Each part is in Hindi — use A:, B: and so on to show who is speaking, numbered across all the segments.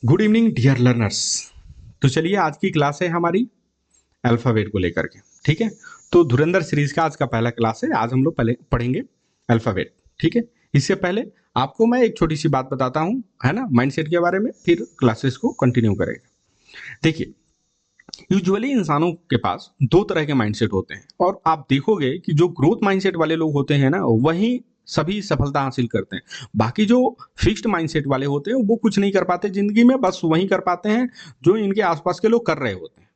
A: Good evening dear learners. तो चलिए आज की क्लास है हमारी अल्फ़ाबेट को लेकर के। ठीक है, तो धुरंधर सीरीज का आज का पहला क्लास है। आज हम लोग पहले पढ़ेंगे अल्फ़ाबेट। ठीक है, इससे पहले आपको मैं एक छोटी सी बात बताता हूँ, है ना, माइंडसेट के बारे में, फिर क्लासेस को कंटिन्यू करेंगे। देखिए, यूजुअली इंसानों के पास दो तरह के माइंडसेट होते हैं और आप देखोगे कि जो ग्रोथ माइंडसेट वाले लोग होते हैं ना, वही सभी सफलता हासिल करते हैं। बाकी जो फिक्स्ड माइंडसेट वाले होते हैं वो कुछ नहीं कर पाते जिंदगी में, बस वही कर पाते हैं जो इनके आसपास के लोग कर रहे होते हैं।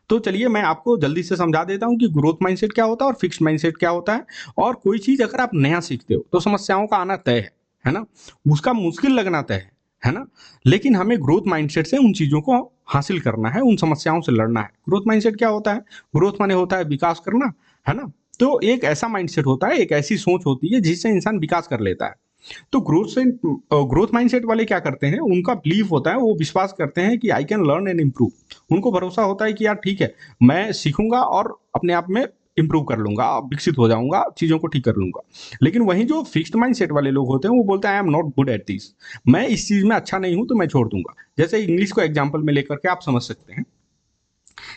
A: तो चलिए मैं आपको जल्दी से समझा देता हूँ कि ग्रोथ माइंडसेट क्या होता है और फिक्स्ड माइंडसेट क्या होता है। और कोई चीज अगर आप नया सीखते हो तो समस्याओं का आना तय है ना, उसका मुश्किल लगना तय है ना। लेकिन हमें ग्रोथ माइंडसेट से उन चीजों को हासिल करना है, उन समस्याओं से लड़ना है। ग्रोथ माइंडसेट क्या होता है? ग्रोथ माने होता है विकास करना, है ना। तो एक ऐसा माइंडसेट होता है, एक ऐसी सोच होती है जिससे इंसान विकास कर लेता है। तो ग्रोथ माइंडसेट वाले क्या करते हैं, उनका बिलीफ होता है, वो विश्वास करते हैं कि I can learn and improve. उनको भरोसा होता है कि यार ठीक है, मैं सीखूंगा और अपने आप में इंप्रूव कर लूंगा, विकसित हो जाऊंगा, चीजों को ठीक कर लूंगा। लेकिन वहीं जो फिक्स्ड माइंडसेट वाले लोग होते हैं वो बोलते हैं I am not good at this, मैं इस चीज में अच्छा नहीं हूं तो मैं छोड़ दूंगा। जैसे इंग्लिश को एग्जाम्पल में लेकर के आप समझ सकते हैं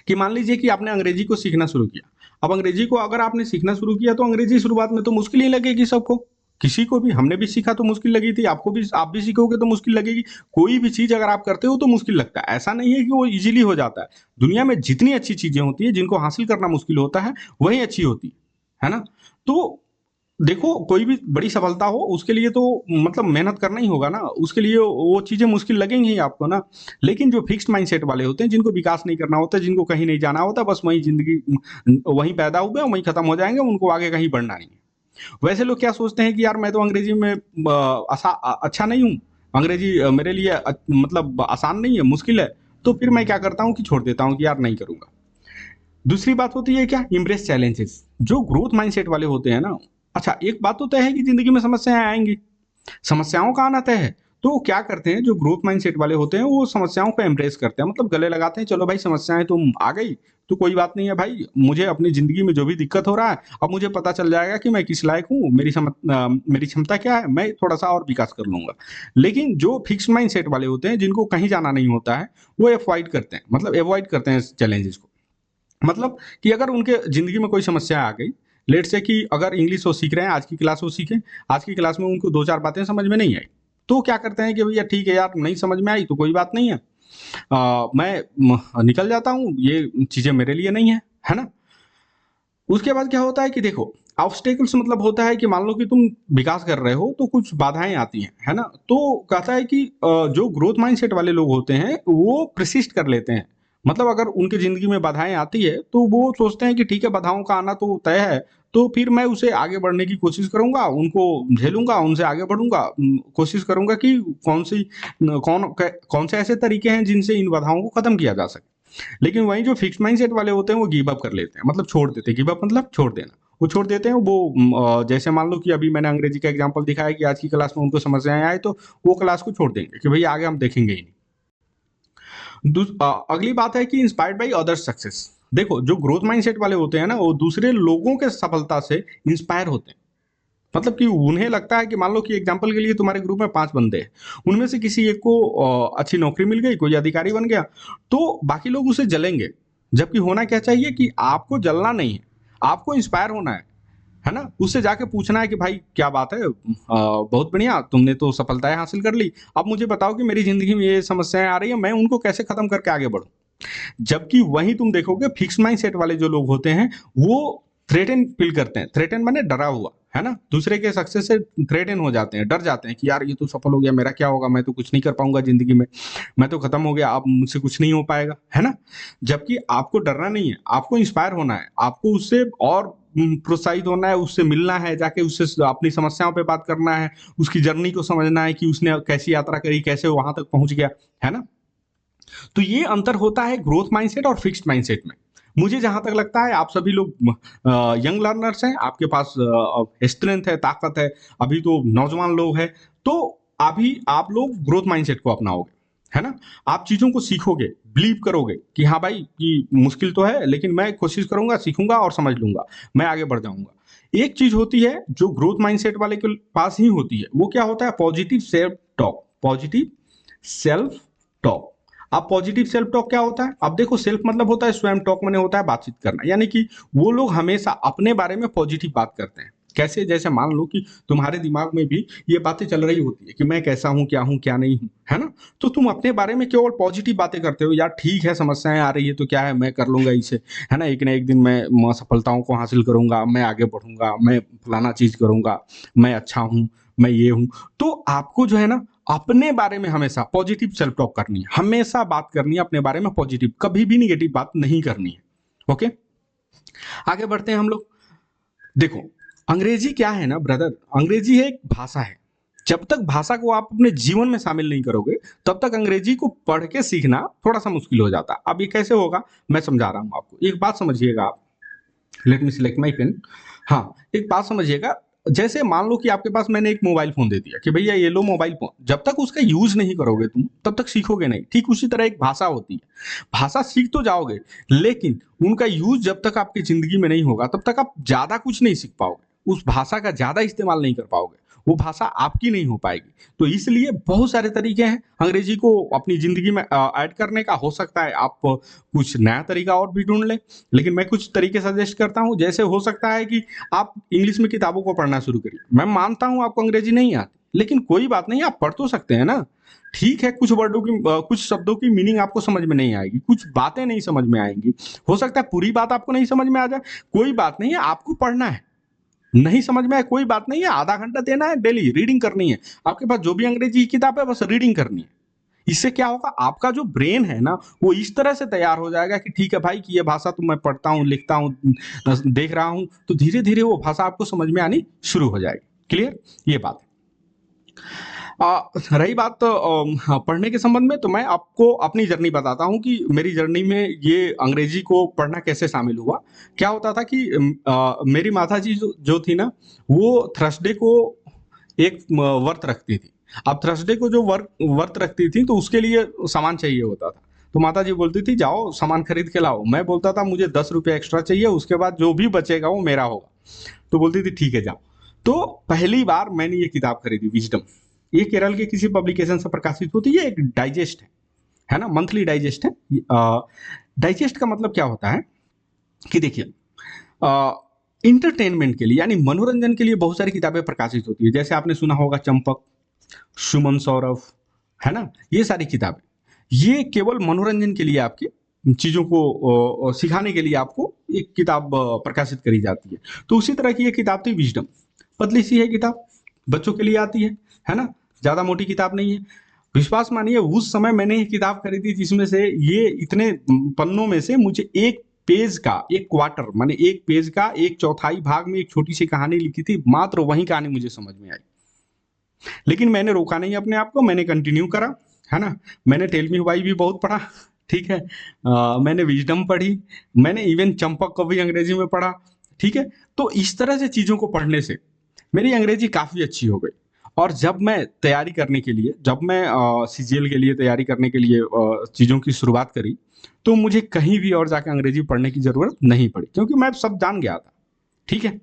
A: कि मान लीजिए कि आपने अंग्रेजी को सीखना शुरू किया। अब अंग्रेजी को अगर आपने सीखना शुरू किया तो अंग्रेजी शुरुआत में तो मुश्किल ही लगेगी सबको, किसी को भी। हमने भी सीखा तो मुश्किल लगी थी, आपको भी, आप भी सीखोगे तो मुश्किल लगेगी। कोई भी चीज अगर आप करते हो तो मुश्किल लगता है, ऐसा नहीं है कि वो इजीली हो जाता है। दुनिया में जितनी अच्छी चीजें होती है जिनको हासिल करना मुश्किल होता है वही अच्छी होती है ना। तो देखो, कोई भी बड़ी सफलता हो उसके लिए तो मतलब मेहनत करना ही होगा ना, उसके लिए वो चीजें मुश्किल लगेंगी ही आपको ना। लेकिन जो फिक्स्ड माइंडसेट वाले होते हैं, जिनको विकास नहीं करना होता, जिनको कहीं नहीं जाना होता, बस वही जिंदगी, वहीं पैदा हुए और वहीं खत्म हो जाएंगे, उनको आगे कहीं बढ़ना नहीं है। वैसे लोग क्या सोचते हैं कि यार मैं तो अंग्रेजी में अच्छा नहीं हूँ, अंग्रेजी मेरे लिए मतलब आसान नहीं है, मुश्किल है। तो फिर मैं क्या करता हूँ कि छोड़ देता हूँ कि यार नहीं करूंगा। दूसरी बात होती है क्या, इम्ब्रेस चैलेंजेस। जो ग्रोथ माइंडसेट वाले होते हैं ना, अच्छा एक बात तो तय है कि जिंदगी में समस्याएं आएंगी, समस्याओं का आना तय है। तो क्या करते हैं जो ग्रोथ माइंडसेट वाले होते हैं, वो समस्याओं को एम्ब्रेस करते हैं, मतलब गले लगाते हैं, चलो भाई समस्याएं तुम आ गई तो कोई बात नहीं है भाई, मुझे अपनी जिंदगी में जो भी दिक्कत हो रहा है अब मुझे पता चल जाएगा कि मैं किस लायक हूँ, मेरी क्षमता क्या है, मैं थोड़ा सा और विकास कर लूंगा। लेकिन जो फिक्स माइंडसेट वाले होते हैं, जिनको कहीं जाना नहीं होता है, वो अवॉइड करते हैं, मतलब अवॉइड करते हैं चैलेंजेस को। मतलब कि अगर उनके ज़िंदगी में कोई समस्या आ गई, लेट्स से कि अगर इंग्लिश वो सीख रहे हैं, आज की क्लास वो सीखें, आज की क्लास में उनको 2-4 बातें समझ में नहीं आई, तो क्या करते हैं कि भैया ठीक है यार, नहीं समझ में आई तो कोई बात नहीं है, मैं निकल जाता हूँ, ये चीज़ें मेरे लिए नहीं है ना? उसके बाद क्या होता है कि देखो, ऑब्स्टेकल्स मतलब होता है कि मान लो कि तुम विकास कर रहे हो तो कुछ बाधाएं आती हैं, है ना। तो कहता है कि जो ग्रोथ माइंडसेट वाले लोग होते हैं वो प्रसिस्ट कर लेते हैं। मतलब अगर उनके जिंदगी में बाधाएं आती है तो वो सोचते हैं कि ठीक है, बाधाओं का आना तो तय है, तो फिर मैं उसे आगे बढ़ने की कोशिश करूंगा, उनको झेलूंगा, उनसे आगे बढ़ूंगा, कोशिश करूंगा कि कौन से ऐसे तरीके हैं जिनसे इन बाधाओं को खत्म किया जा सके। लेकिन वहीं जो फिक्स्ड माइंडसेट वाले होते हैं वो गिव अप कर लेते हैं, मतलब छोड़ देते हैं। गिव अप मतलब छोड़ देना, वो छोड़ देते हैं। वो जैसे मान लो कि अभी मैंने अंग्रेजी का एग्जांपल दिखाया कि आज की क्लास में उनको समस्याएं आए तो वो क्लास को छोड़ देंगे कि भैया आगे हम देखेंगे ही नहीं। अगली बात है कि इंस्पायर्ड बाई अदर सक्सेस। देखो, जो ग्रोथ माइंडसेट वाले होते हैं ना, वो दूसरे लोगों के सफलता से इंस्पायर होते हैं। मतलब कि उन्हें लगता है कि मान लो कि एग्जांपल के लिए तुम्हारे ग्रुप में 5 बंदे हैं, उनमें से किसी एक को अच्छी नौकरी मिल गई, कोई अधिकारी बन गया, तो बाकी लोग उसे जलेंगे। जबकि होना क्या चाहिए कि आपको जलना नहीं है, आपको इंस्पायर होना है ना। उससे जाके पूछना है कि भाई क्या बात है, बहुत बढ़िया, तुमने तो सफलताएं हासिल कर ली, अब मुझे बताओ कि मेरी जिंदगी में ये समस्याएं आ रही है, मैं उनको कैसे खत्म करके आगे बढ़ूं। जबकि वहीं तुम देखोगे फिक्स माइंडसेट वाले जो लोग होते हैं वो थ्रेटन फील करते हैं। थ्रेटन माने डरा हुआ, है ना, दूसरे के सक्सेस से थ्रेटन हो जाते हैं, डर जाते हैं कि यार ये तो सफल हो गया, मेरा क्या होगा, मैं तो कुछ नहीं कर पाऊंगा जिंदगी में, मैं तो खत्म हो गया, अब मुझसे कुछ नहीं हो पाएगा, है ना। जबकि आपको डरना नहीं है, आपको इंस्पायर होना है, आपको उससे और प्रोत्साहित होना है, उससे मिलना है, जाके उससे अपनी समस्याओं पे बात करना है, उसकी जर्नी को समझना है कि उसने कैसी यात्रा करी, कैसे वहां तक पहुंच गया, है ना। तो ये अंतर होता है ग्रोथ माइंडसेट और फिक्स्ड माइंडसेट में। मुझे जहां तक लगता है आप सभी लोग यंग लर्नर्स हैं, आपके पास स्ट्रेंथ है, ताकत है, अभी तो नौजवान लोग हैं। तो अभी आप लोग ग्रोथ माइंडसेट को अपनाओगे, है ना। आप चीजों को सीखोगे, बिलीव करोगे कि हाँ भाई, कि मुश्किल तो है लेकिन मैं कोशिश करूंगा, सीखूंगा और समझ लूंगा, मैं आगे बढ़ जाऊंगा। एक चीज होती है जो ग्रोथ माइंडसेट वाले के पास ही होती है, वो क्या होता है, positive self talk. Positive self talk. अब पॉजिटिव सेल्फ टॉक क्या होता है? अब देखो, सेल्फ मतलब होता है स्वयं, टॉक माने होता है बातचीत करना, यानी कि वो लोग हमेशा अपने बारे में पॉजिटिव बात करते हैं। कैसे? जैसे मान लो कि तुम्हारे दिमाग में भी ये बातें चल रही होती है कि मैं कैसा हूँ, क्या नहीं हूँ, है ना? तो तुम अपने बारे में केवल पॉजिटिव बातें करते हो, यार ठीक है, समस्याएं आ रही है तो क्या है, मैं कर लूंगा इसे, है ना? एक ना एक दिन मैं सफलताओं को हासिल करूंगा, मैं आगे बढ़ूंगा, मैं फलाना चीज करूंगा, मैं अच्छा हूँ, मैं ये हूँ। तो आपको जो है ना, अपने बारे में हमेशा पॉजिटिव सेल्फ टॉक करनी है, हमेशा बात करनी है अपने बारे में पॉजिटिव, कभी भी निगेटिव बात नहीं करनी है। ओके, आगे बढ़ते हैं हम लोग। देखो, अंग्रेजी क्या है ना ब्रदर, अंग्रेजी है एक भाषा है। जब तक भाषा को आप अपने जीवन में शामिल नहीं करोगे, तब तक अंग्रेजी को पढ़ के सीखना थोड़ा सा मुश्किल हो जाता है। अब ये कैसे होगा, मैं समझा रहा हूं आपको। एक बात समझिएगा आप, let me select my pen. हाँ, एक बात समझिएगा। जैसे मान लो कि आपके पास मैंने एक मोबाइल फोन दे दिया कि भैया ये लो मोबाइल फोन, जब तक उसका यूज नहीं करोगे तुम, तब तक सीखोगे नहीं। ठीक उसी तरह एक भाषा होती है, भाषा सीख तो जाओगे, लेकिन उनका यूज जब तक आपकी जिंदगी में नहीं होगा, तब तक आप ज्यादा कुछ नहीं सीख पाओगे, उस भाषा का ज्यादा इस्तेमाल नहीं कर पाओगे, वो भाषा आपकी नहीं हो पाएगी। तो इसलिए बहुत सारे तरीके हैं अंग्रेजी को अपनी जिंदगी में ऐड करने का। हो सकता है आप कुछ नया तरीका और भी ढूंढ लें, लेकिन मैं कुछ तरीके सजेस्ट करता हूं। जैसे हो सकता है कि आप इंग्लिश में किताबों को पढ़ना शुरू करिए। मैं मानता हूं आपको अंग्रेजी नहीं आती, लेकिन कोई बात नहीं, आप पढ़ तो सकते हैं ना। ठीक है, कुछ वर्डों की कुछ शब्दों की मीनिंग आपको समझ में नहीं आएगी, कुछ बातें नहीं समझ में आएंगी, हो सकता है पूरी बात आपको नहीं समझ में आ जाए, कोई बात नहीं है, आपको पढ़ना है। नहीं समझ में आए कोई बात नहीं है, आधा घंटा देना है, डेली रीडिंग करनी है। आपके पास जो भी अंग्रेजी की किताब है, बस रीडिंग करनी है। इससे क्या होगा, आपका जो ब्रेन है ना, वो इस तरह से तैयार हो जाएगा कि ठीक है भाई, कि ये भाषा तो मैं पढ़ता हूँ, लिखता हूँ, देख रहा हूँ, तो धीरे धीरे वो भाषा आपको समझ में आनी शुरू हो जाएगी। क्लियर? ये बात है। रही बात पढ़ने के संबंध में, तो मैं आपको अपनी जर्नी बताता हूँ कि मेरी जर्नी में ये अंग्रेजी को पढ़ना कैसे शामिल हुआ। क्या होता था कि मेरी माता जी जो थी ना, वो थर्सडे को एक व्रत रखती थी। अब थर्सडे को जो व्रत रखती थी, तो उसके लिए सामान चाहिए होता था। तो माता जी बोलती थी जाओ सामान खरीद के लाओ। मैं बोलता था मुझे 10 रुपये एक्स्ट्रा चाहिए, उसके बाद जो भी बचेगा वो मेरा होगा। तो बोलती थी ठीक है जाओ। तो पहली बार मैंने ये किताब खरीदी, विजडम। ये केरल के किसी पब्लिकेशन से प्रकाशित होती है, एक डाइजेस्ट है ना, मंथली डाइजेस्ट है। डाइजेस्ट का मतलब क्या होता है कि देखिए, इंटरटेनमेंट के लिए यानी मनोरंजन के लिए बहुत सारी किताबें प्रकाशित होती है। जैसे आपने सुना होगा चंपक, सुमन सौरभ, है ना, ये सारी किताबें, ये केवल मनोरंजन के लिए, आपकी चीजों को सिखाने के लिए आपको एक किताब प्रकाशित करी जाती है। तो उसी तरह की ये किताब थी विजडम। पतली सी है किताब, बच्चों के लिए आती है ना, ज्यादा मोटी किताब नहीं है। विश्वास मानिए, उस समय मैंने ये किताब खरीदी जिसमें से ये इतने पन्नों में से मुझे एक पेज का, एक क्वार्टर माने एक पेज का एक चौथाई भाग में एक छोटी सी कहानी लिखी थी, मात्र वही कहानी मुझे समझ में आई। लेकिन मैंने रोका नहीं अपने आप को, मैंने कंटिन्यू करा, है ना। मैंने टेल मी व्हाई भी बहुत पढ़ा, ठीक है। मैंने विजडम पढ़ी, मैंने इवन चंपक को भी अंग्रेजी में पढ़ा, ठीक है। तो इस तरह से चीजों को पढ़ने से मेरी अंग्रेजी काफी अच्छी हो गई। और जब मैं तैयारी करने के लिए, जब मैं सीजीएल के लिए तैयारी करने के लिए चीज़ों की शुरुआत करी, तो मुझे कहीं भी और जाके अंग्रेजी पढ़ने की ज़रूरत नहीं पड़ी, क्योंकि मैं सब जान गया था, ठीक है।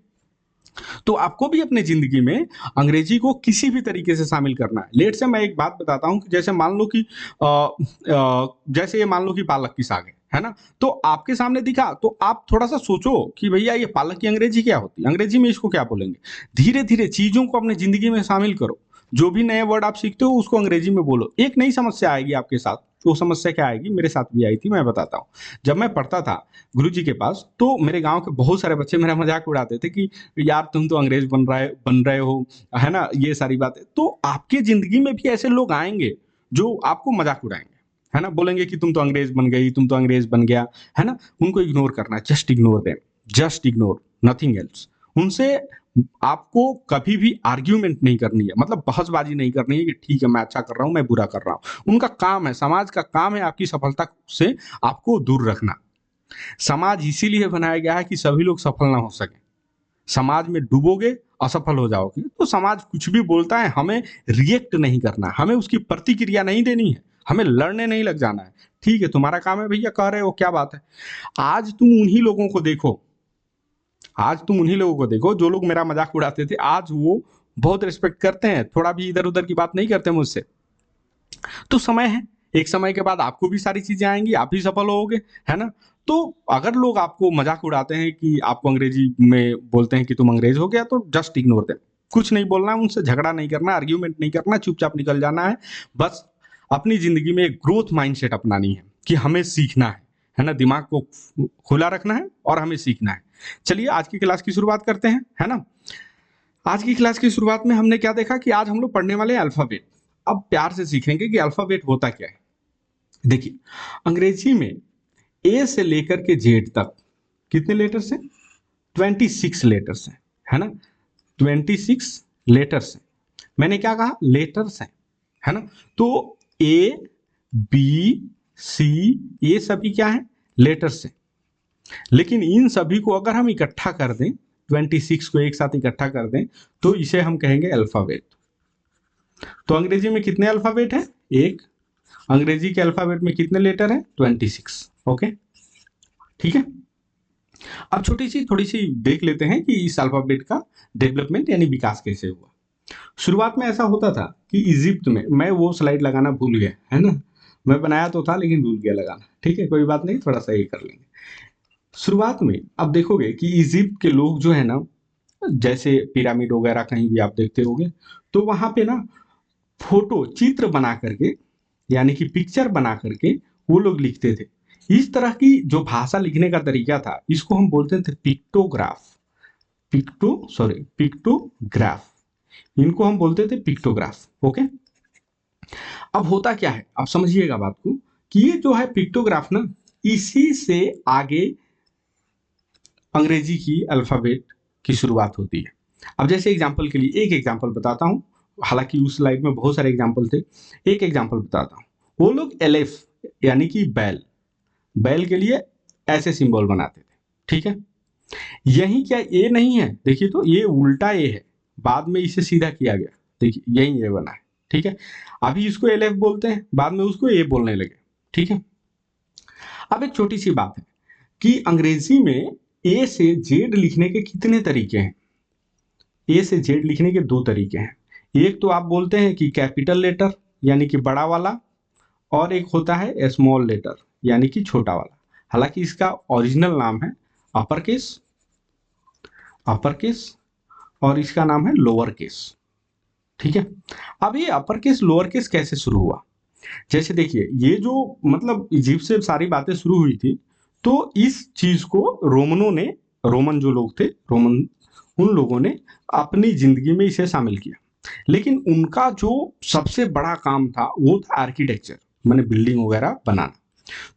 A: तो आपको भी अपने ज़िंदगी में अंग्रेजी को किसी भी तरीके से शामिल करना है। लेट से मैं एक बात बताता हूँ कि जैसे मान लो कि जैसे ये मान लो कि पालक की साग है ना, तो आपके सामने दिखा, तो आप थोड़ा सा सोचो कि भैया ये पालक की अंग्रेजी क्या होती है, अंग्रेजी में इसको क्या बोलेंगे। धीरे धीरे चीज़ों को अपने ज़िंदगी में शामिल करो। जो भी नए वर्ड आप सीखते हो उसको अंग्रेजी में बोलो। एक नई समस्या आएगी आपके साथ। वो समस्या क्या आएगी, मेरे साथ भी आई थी, मैं बताता हूँ। जब मैं पढ़ता था गुरुजी के पास, तो मेरे गांव के बहुत सारे बच्चे मेरा मजाक उड़ाते थे कि यार तुम तो अंग्रेज बन रहे हो, है ना, ये सारी बातें। तो आपके जिंदगी में भी ऐसे लोग आएंगे जो आपको मजाक उड़ाएंगे, है ना, बोलेंगे कि तुम तो अंग्रेज बन गई, तुम तो अंग्रेज बन गया, है ना। उनको इग्नोर करना है, just ignore them, just ignore, nothing else. उनसे आपको कभी भी आर्ग्यूमेंट नहीं करनी है, मतलब बहसबाजी नहीं करनी है कि ठीक है मैं अच्छा कर रहा हूं, मैं बुरा कर रहा हूं। उनका काम है, समाज का काम है आपकी सफलता से आपको दूर रखना। समाज इसीलिए बनाया गया है कि सभी लोग सफल ना हो सके। समाज में डूबोगे, असफल हो जाओगे। तो समाज कुछ भी बोलता है, हमें रिएक्ट नहीं करना है, हमें उसकी प्रतिक्रिया नहीं देनी है, हमें लड़ने नहीं लग जाना है। ठीक है, तुम्हारा काम है भैया, कह रहे हो क्या बात है। आज तुम उन्हीं लोगों को देखो, आज तुम उन्हीं लोगों को देखो जो लोग मेरा मजाक उड़ाते थे, आज वो बहुत रिस्पेक्ट करते हैं, थोड़ा भी इधर उधर की बात नहीं करते मुझसे। तो समय है, एक समय के बाद आपको भी सारी चीजें आएंगी, आप ही सफल होगे, है ना। तो अगर लोग आपको मजाक उड़ाते हैं कि आपको अंग्रेजी में बोलते हैं कि तुम अंग्रेज हो गया, तो जस्ट इग्नोर देम। कुछ नहीं बोलना है उनसे, झगड़ा नहीं करना, आर्ग्यूमेंट नहीं करना, चुपचाप निकल जाना है। बस अपनी जिंदगी में एक ग्रोथ माइंडसेट अपनानी है कि हमें सीखना है ना, दिमाग को खुला रखना है और हमें सीखना है। चलिए आज की क्लास की शुरुआत करते हैं, है ना। आज की क्लास की शुरुआत में हमने क्या देखा कि आज हम लोग पढ़ने वाले हैं अल्फाबेट। अब प्यार से सीखेंगे कि अल्फाबेट होता क्या है। देखिए, अंग्रेजी में ए से लेकर के जेड तक कितने लेटर्स हैं? 26 लेटर्स हैं, है ना। 26 लेटर्स हैं। मैंने क्या कहा? लेटर्स हैं, है ना। तो ए बी सी ये सभी क्या है? लेटर्स हैं। लेकिन इन सभी को अगर हम इकट्ठा कर दें, 26 को एक साथ इकट्ठा कर दें, तो इसे हम कहेंगे अल्फाबेट। तो अंग्रेजी में कितने अल्फाबेट हैं? एक। अंग्रेजी के अल्फाबेट में कितने लेटर हैं? 26। ओके, ठीक है। अब थोड़ी सी देख लेते हैं कि इस अल्फाबेट का डेवलपमेंट यानी विकास कैसे हुआ। शुरुआत में ऐसा होता था कि इजिप्ट में, मैं वो स्लाइड लगाना भूल गया, है ना। मैं बनाया तो था लेकिन भूल गया लगाना। ठीक है, कोई बात नहीं, थोड़ा सा ये कर लेंगे। शुरुआत में अब देखोगे कि इजिप्ट के लोग जो है ना, जैसे पिरामिड वगैरह कहीं भी आप देखते होगे, तो वहां पे ना फोटो चित्र बना करके, यानी कि पिक्चर बना करके वो लोग लिखते थे। इस तरह की जो भाषा लिखने का तरीका था, इसको हम बोलते थे पिक्टोग्राफ। पिक्टोग्राफ, इनको हम बोलते थे पिक्टोग्राफ। ओके, अब होता क्या है, आप समझिएगा बात को, कि ये जो है पिक्टोग्राफ ना, इसी से आगे अंग्रेजी की अल्फाबेट की शुरुआत होती है। अब जैसे एग्जांपल के लिए एक एग्जांपल बताता हूँ, हालांकि उस स्लाइड में बहुत सारे एग्जांपल थे, एक एग्जांपल बताता हूँ। वो लोग एलेफ यानी कि बैल, बैल के लिए ऐसे सिंबल बनाते थे, ठीक है। यही क्या ए नहीं है? देखिए तो ये उल्टा ए है, बाद में इसे सीधा किया गया, देखिए यही ए बना है, ठीक है। अभी इसको एलेफ बोलते हैं, बाद में उसको ए बोलने लगे, ठीक है। अब एक छोटी सी बात है कि अंग्रेजी में ए से जेड लिखने के कितने तरीके हैं? ए से जेड लिखने के दो तरीके हैं। एक तो आप बोलते हैं कि कैपिटल लेटर यानी कि बड़ा वाला, और एक होता है स्मॉल लेटर यानी कि छोटा वाला। हालांकि इसका ओरिजिनल नाम है अपर केस, अपर केस, और इसका नाम है लोअर केस, ठीक है। अब ये अपर केस लोअर केस कैसे शुरू हुआ? जैसे देखिए, ये जो मतलब इजिप्ट से सारी बातें शुरू हुई थी, तो इस चीज को रोमनों ने, रोमन जो लोग थे, रोमन, उन लोगों ने अपनी जिंदगी में इसे शामिल किया। लेकिन उनका जो सबसे बड़ा काम था वो था आर्किटेक्चर, माने बिल्डिंग वगैरह बनाना।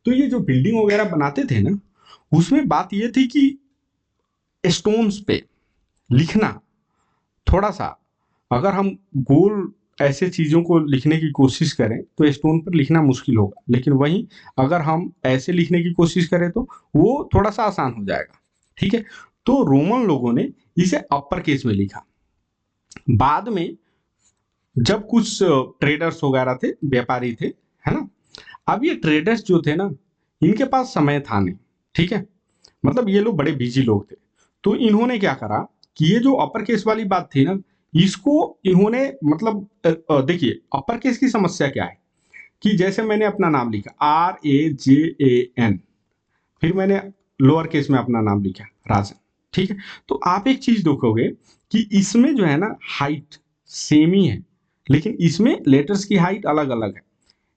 A: तो ये जो बिल्डिंग वगैरह बनाते थे ना, उसमें बात ये थी कि स्टोन्स पे लिखना थोड़ा सा, अगर हम गोल ऐसे चीजों को लिखने की कोशिश करें तो स्टोन पर लिखना मुश्किल होगा, लेकिन वहीं अगर हम ऐसे लिखने की कोशिश करें तो वो थोड़ा सा आसान हो जाएगा, ठीक है। तो रोमन लोगों ने इसे अपर केस में लिखा। बाद में जब कुछ ट्रेडर्स वगैरह थे, व्यापारी थे, है ना। अब ये ट्रेडर्स जो थे ना, इनके पास समय था नहीं, ठीक है। मतलब ये लोग बड़े बिजी लोग थे। तो इन्होंने क्या करा कि ये जो अपर केस वाली बात थी ना, इसको इन्होंने मतलब देखिए अपर केस की समस्या क्या है कि जैसे मैंने अपना नाम लिखा RAJAN, फिर मैंने लोअर केस में अपना नाम लिखा राजन, ठीक है। तो आप एक चीज देखोगे कि इसमें जो है ना हाइट सेम ही है, लेकिन इसमें लेटर्स की हाइट अलग अलग है।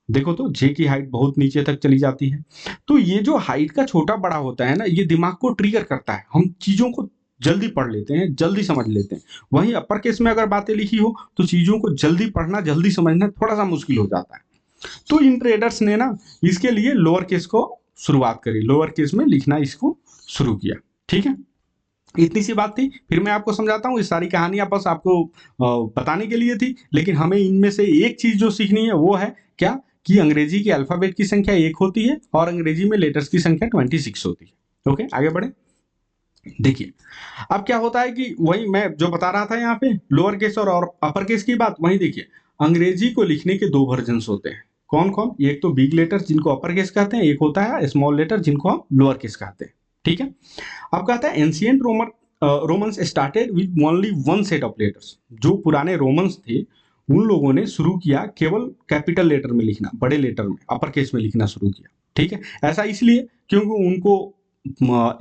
A: देखो तो जे की हाइट बहुत नीचे तक चली जाती है। तो ये जो हाइट का छोटा बड़ा होता है ना, ये दिमाग को ट्रिगर करता है, हम चीजों को जल्दी पढ़ लेते हैं, जल्दी समझ लेते हैं। वहीं अपर केस में अगर बातें लिखी हो तो चीजों को जल्दी पढ़ना, जल्दी समझना थोड़ा सा मुश्किल हो जाता है। तो इन ट्रेडर्स ने ना इसके लिए लोअर केस को शुरुआत करी, लोअर केस में लिखना इसको शुरू किया, ठीक है। इतनी सी बात थी। फिर मैं आपको समझाता हूँ, ये सारी कहानियां बस आपको बताने के लिए थी, लेकिन हमें इनमें से एक चीज जो सीखनी है वो है क्या, कि अंग्रेजी की अल्फाबेट की संख्या 1 होती है और अंग्रेजी में लेटर्स की संख्या 26 होती है। ओके, आगे बढ़े। देखिए अब क्या होता है कि वही मैं जो बता रहा था यहाँ पे लोअर केस और अपर केस की बात, वही देखिए अंग्रेजी को लिखने के दो वर्जन होते हैं। कौन कौन? एक तो बिग लेटर जिनको अपर केस कहते हैं, एक होता है स्मॉल लेटर जिनको हम लोअर केस कहते हैं, ठीक है। अब कहता है ancient Romans started with only one set of letters. जो पुराने रोमन्स थे उन लोगों ने शुरू किया केवल कैपिटल लेटर में लिखना, बड़े लेटर में, अपर केस में लिखना शुरू किया। ठीक है, ऐसा इसलिए क्योंकि उनको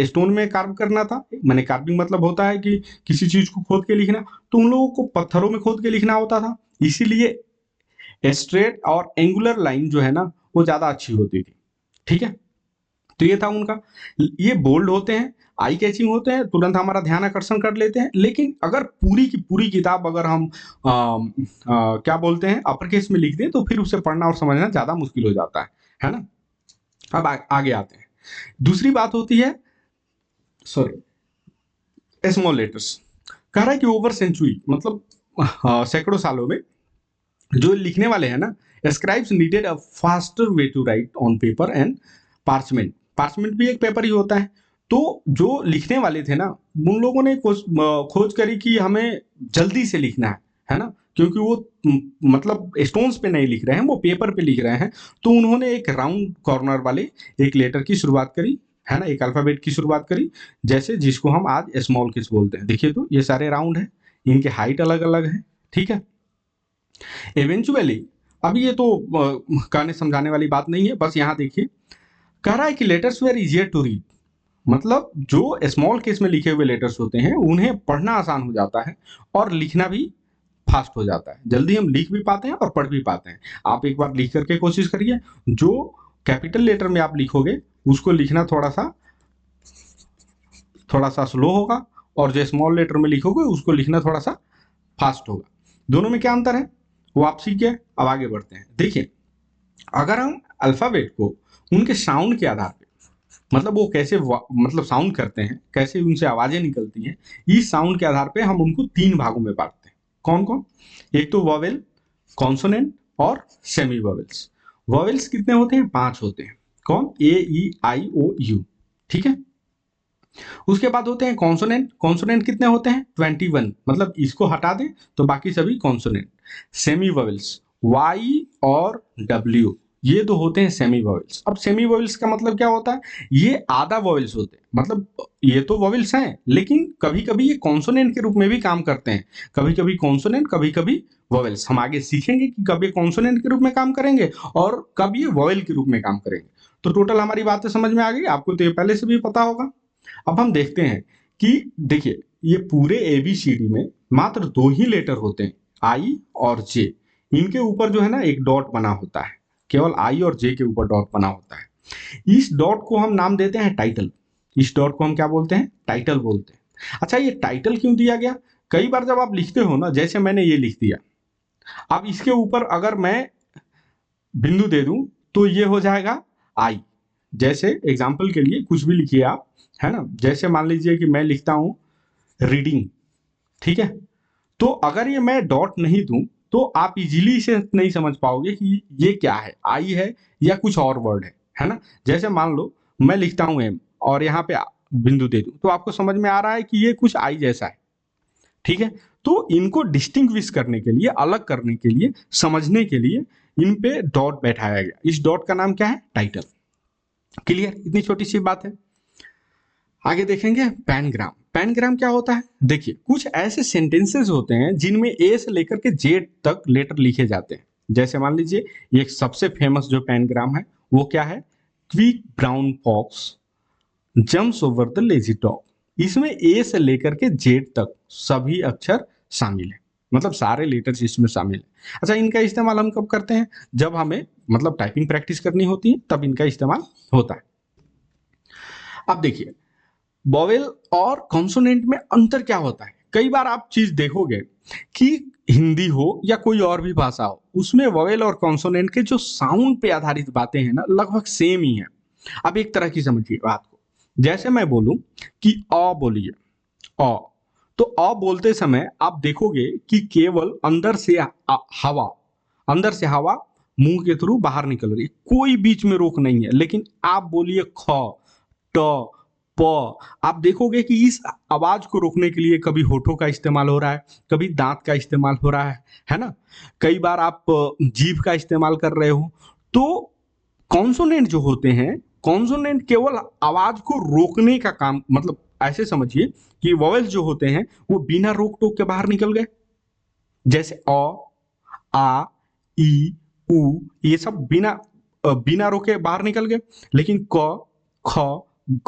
A: स्टोन में कार्व करना था। मैंने कार्विंग मतलब होता है कि किसी चीज को खोद के लिखना, तो उन लोगों को पत्थरों में खोद के लिखना होता था, इसीलिए स्ट्रेट और एंगुलर लाइन जो है ना वो ज्यादा अच्छी होती थी। ठीक है, तो ये था उनका। ये बोल्ड होते हैं, आई कैचिंग होते हैं, तुरंत हमारा ध्यान आकर्षण कर लेते हैं। लेकिन अगर पूरी की पूरी किताब अगर हम क्या बोलते हैं अपर केस में लिख दें तो फिर उसे पढ़ना और समझना ज्यादा मुश्किल हो जाता है ना। अब आगे आते हैं। दूसरी बात होती है, सॉरी, स्मॉल लेटर्स। कह रहा है कि ओवर सेंचुरी मतलब सैकड़ों सालों में जो लिखने वाले हैं ना, scribes needed a faster way to write on paper and parchment. Parchment भी एक पेपर ही होता है। तो जो लिखने वाले थे ना, उन लोगों ने खोज करी कि हमें जल्दी से लिखना है ना, क्योंकि वो मतलब स्टोन्स पे नहीं लिख रहे हैं, वो पेपर पे लिख रहे हैं। तो उन्होंने एक राउंड कॉर्नर वाले एक लेटर की शुरुआत करी, है ना, एक अल्फाबेट की शुरुआत करी, जैसे जिसको हम आज स्मॉल केस बोलते हैं। देखिए तो ये सारे राउंड है, इनके हाइट अलग अलग है। ठीक है, इवेंचुअली, अब ये तो कहने समझाने वाली बात नहीं है, बस यहाँ देखिए कह रहा है कि letters were easier to read, मतलब जो स्मॉल केस में लिखे हुए लेटर्स होते हैं उन्हें पढ़ना आसान हो जाता है और लिखना भी फास्ट हो जाता है। जल्दी हम लिख भी पाते हैं और पढ़ भी पाते हैं। आप एक बार लिख करके कोशिश करिए, जो कैपिटल लेटर में आप लिखोगे उसको लिखना थोड़ा सा स्लो होगा, और जो स्मॉल लेटर में लिखोगे उसको लिखना थोड़ा सा फास्ट होगा। दोनों में क्या अंतर है वो आप सीखे। अब आगे बढ़ते हैं। देखिए, अगर हम अल्फाबेट को उनके साउंड के आधार पे, मतलब वो कैसे मतलब साउंड करते हैं, कैसे उनसे आवाजें निकलती हैं, इस साउंड के आधार पे हम उनको 3 भागों में बांटते हैं। कौन कौन? एक तो वॉवेल, कॉन्सोनेंट और सेमी वॉवेल्स। वॉवेल्स कितने होते हैं? 5 होते हैं। कौन? A E I O U। ठीक है, उसके बाद होते हैं कॉन्सोनेंट। कॉन्सोनेंट कितने होते हैं? 21, मतलब इसको हटा दें तो बाकी सभी कॉन्सोनेंट। सेमी वोवेल्स वाई और डब्ल्यू, ये दो होते हैं सेमी वोवेल्स। अब सेमी वोवेल्स का मतलब क्या होता है? ये आधा वोवेल्स होते हैं, मतलब ये तो वोवेल्स हैं लेकिन कभी कभी ये कॉन्सोनेंट के रूप में भी काम करते हैं। कभी कभी कॉन्सोनेंट, कभी कभी वोवेल्स। हम आगे सीखेंगे कि कब ये कॉन्सोनेंट के रूप में काम करेंगे और कब ये वोवेल के रूप में काम करेंगे। तो टोटल हमारी बातें समझ में आ गई, आपको तो ये पहले से भी पता होगा। अब हम देखते हैं कि देखिए, ये पूरे एबीसीडी में मात्र 2 ही लेटर होते हैं, आई और जे। इनके ऊपर जो है ना एक डॉट बना होता है, केवल आई और जे के ऊपर डॉट बना होता है। इस डॉट को हम नाम देते हैं टाइटल। इस डॉट को हम क्या बोलते हैं? टाइटल बोलते हैं। अच्छा, ये टाइटल क्यों दिया गया? कई बार जब आप लिखते हो ना, जैसे मैंने ये लिख दिया, अब इसके ऊपर अगर मैं बिंदु दे दूं तो ये हो जाएगा आई। जैसे एग्जाम्पल के लिए कुछ भी लिखिए आप, है ना, जैसे मान लीजिए कि मैं लिखता हूं रीडिंग। ठीक है, तो अगर ये मैं डॉट नहीं दूं तो आप इजीली इसे नहीं समझ पाओगे कि ये क्या है, आई है या कुछ और वर्ड है ना। जैसे मान लो मैं लिखता हूं एम और यहाँ पे बिंदु दे दूं तो आपको समझ में आ रहा है कि ये कुछ आई जैसा है। ठीक है, तो इनको डिस्टिंग्विश करने के लिए, अलग करने के लिए, समझने के लिए इन पे डॉट बैठाया गया। इस डॉट का नाम क्या है? टाइटल। क्लियर? इतनी छोटी सी बात है। आगे देखेंगे पैनग्राम। पैनग्राम क्या होता है? देखिए, कुछ ऐसे सेंटेंसेस होते हैं जिनमें ए से लेकर के जेड तक लेटर लिखे जाते हैं। जैसे मान लीजिए ये सबसे फेमस जो पैनग्राम है वो क्या है? Quick brown fox jumps over the lazy dog. इसमें ए से लेकर के जेड तक सभी अक्षर शामिल है, मतलब सारे लेटर्स इसमें शामिल है। अच्छा, इनका इस्तेमाल हम कब करते हैं? जब हमें मतलब टाइपिंग प्रैक्टिस करनी होती है, तब इनका इस्तेमाल होता है। अब देखिए, वोवेल और कॉन्सोनेंट में अंतर क्या होता है? कई बार आप चीज देखोगे कि हिंदी हो या कोई और भी भाषा हो, उसमें वोवेल और कॉन्सोनेंट के जो साउंड पे आधारित बातें हैं ना, लगभग सेम ही है। अब एक तरह की समझिए बात को, जैसे मैं बोलूं कि अ बोलिए, अ, तो अ बोलते समय आप देखोगे कि केवल हवा अंदर से हवा मुंह के थ्रू बाहर निकल रही है, कोई बीच में रोक नहीं है। लेकिन आप बोलिए ख, ट, प, आप देखोगे कि इस आवाज को रोकने के लिए कभी होठों का इस्तेमाल हो रहा है, कभी दांत का इस्तेमाल हो रहा है ना। कई बार आप जीभ का इस्तेमाल कर रहे हो। तो कॉन्सोनेंट जो होते हैं, कॉन्सोनेंट केवल आवाज को रोकने का काम, मतलब ऐसे समझिए कि वॉवेल्स जो होते हैं वो बिना रोक टोक के बाहर निकल गए। जैसे अ, आ, ई, उ, ये सब बिना रोके बाहर निकल गए। लेकिन क, ख,